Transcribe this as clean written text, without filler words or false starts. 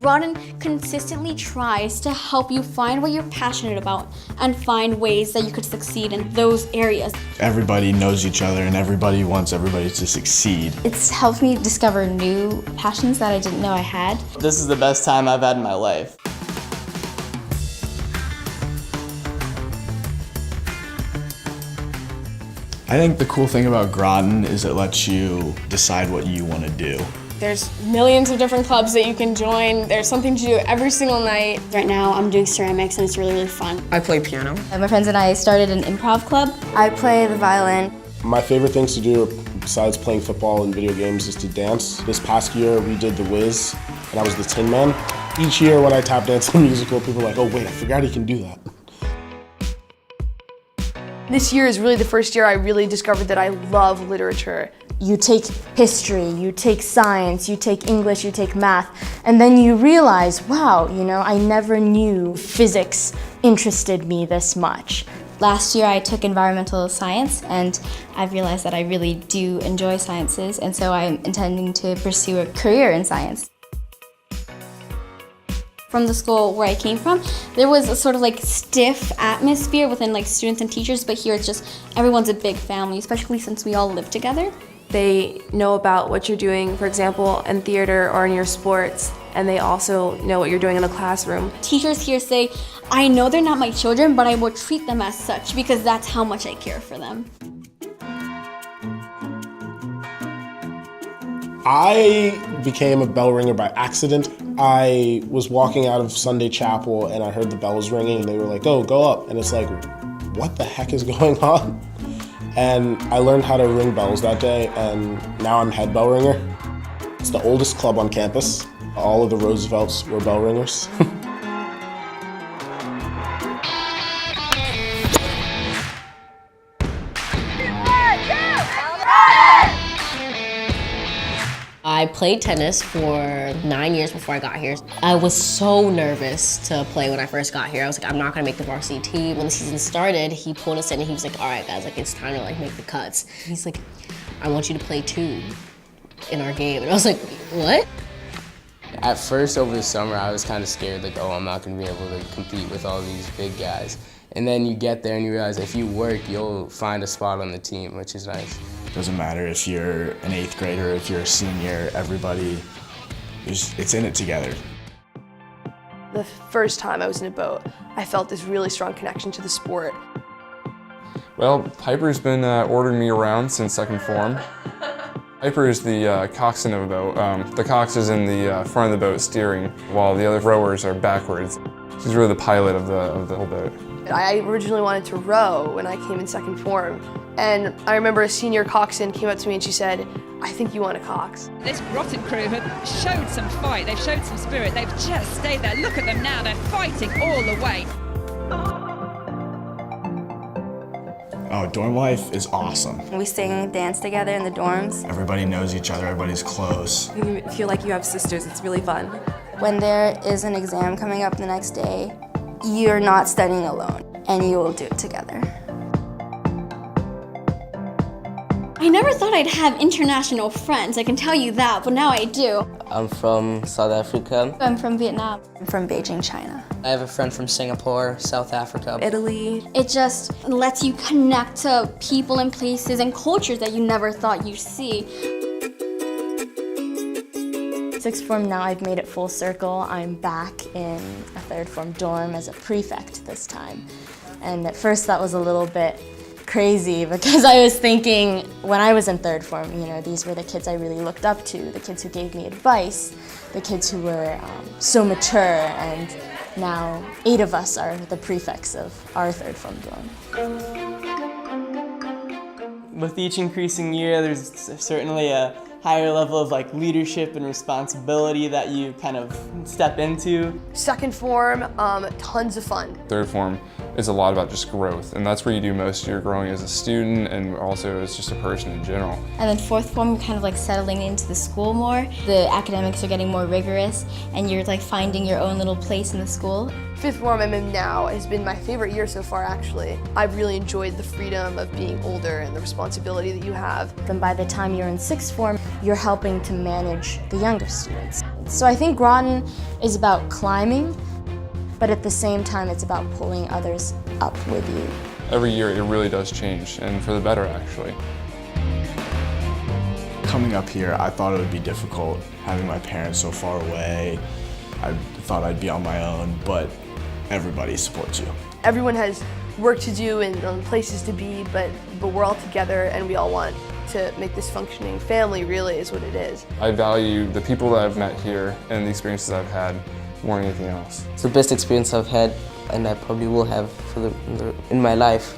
Groton consistently tries to help you find what you're passionate about and find ways that you could succeed in those areas. Everybody knows each other and everybody wants everybody to succeed. It's helped me discover new passions that I didn't know I had. This is the best time I've had in my life. I think the cool thing about Groton is it lets you decide what you want to do. There's millions of different clubs that you can join. There's something to do every single night. Right now I'm doing ceramics and it's really, really fun. I play piano. My friends and I started an improv club. I play the violin. My favorite things to do, besides playing football and video games, is to dance. This past year we did The Wiz, and I was the Tin Man. Each year when I tap dance in a musical, people are like, oh wait, I forgot he can do that. This year is really the first year I really discovered that I love literature. You take history, you take science, you take English, you take math, and then you realize, wow, I never knew physics interested me this much. Last year I took environmental science and I've realized that I really do enjoy sciences, and so I'm intending to pursue a career in science. From the school where I came from, there was a sort of like stiff atmosphere within like students and teachers, but here it's just everyone's a big family, especially since we all live together. They know about what you're doing, for example, in theater or in your sports, and they also know what you're doing in the classroom. Teachers here say, I know they're not my children, but I will treat them as such because that's how much I care for them. I became a bell ringer by accident. I was walking out of Sunday chapel and I heard the bells ringing and they were like, oh, go up. And it's like, what the heck is going on? And I learned how to ring bells that day, and now I'm head bell ringer. It's the oldest club on campus. All of the Roosevelts were bell ringers. I played tennis for 9 years before I got here. I was so nervous to play when I first got here. I was like, I'm not gonna make the varsity team. When the season started, he pulled us in and he was like, all right guys, it's time to make the cuts. He's like, I want you to play 2 in our game. And I was like, what? At first, over the summer, I was kind of scared, oh, I'm not gonna be able to compete with all these big guys. And then you get there and you realize if you work, you'll find a spot on the team, which is nice. Doesn't matter if you're an 8th grader, if you're a senior, everybody, it's in it together. The first time I was in a boat, I felt this really strong connection to the sport. Well, Piper's been ordering me around since 2nd form. Piper is the coxswain of a boat. The cox is in the front of the boat steering, while the other rowers are backwards. She's really the pilot of the whole boat. I originally wanted to row when I came in 2nd form, and I remember a senior coxswain came up to me and she said, I think you want a cox. This Groton crew have showed some fight, they've showed some spirit, they've just stayed there. Look at them now, they're fighting all the way. Oh, dorm life is awesome. We sing and dance together in the dorms. Everybody knows each other, everybody's close. You feel like you have sisters, it's really fun. When there is an exam coming up the next day, you're not studying alone, and you will do it together. I never thought I'd have international friends, I can tell you that, but now I do. I'm from South Africa. I'm from Vietnam. I'm from Beijing, China. I have a friend from Singapore, South Africa. Italy. It just lets you connect to people and places and cultures that you never thought you'd see. 6th form now, I've made it full circle. I'm back in a 3rd form dorm as a prefect this time. And at first that was a little bit crazy because I was thinking when I was in 3rd form, these were the kids I really looked up to, the kids who gave me advice, the kids who were so mature, and now 8 of us are the prefects of our 3rd form dorm. With each increasing year, there's certainly a higher level of leadership and responsibility that you kind of step into. 2nd form, tons of fun. 3rd form is a lot about just growth, and that's where you do most of your growing as a student and also as just a person in general. And then 4th form, you're kind of settling into the school more. The academics are getting more rigorous, and you're finding your own little place in the school. 5th form I'm in now has been my favorite year so far, actually. I've really enjoyed the freedom of being older and the responsibility that you have. And by the time you're in 6th form, you're helping to manage the younger students. So I think Groton is about climbing, but at the same time it's about pulling others up with you. Every year it really does change, and for the better actually. Coming up here, I thought it would be difficult having my parents so far away. I thought I'd be on my own, but everybody supports you. Everyone has work to do and places to be, but we're all together and we all want to make this functioning family, really is what it is. I value the people that I've met here and the experiences I've had more than anything else. It's the best experience I've had and I probably will have in my life.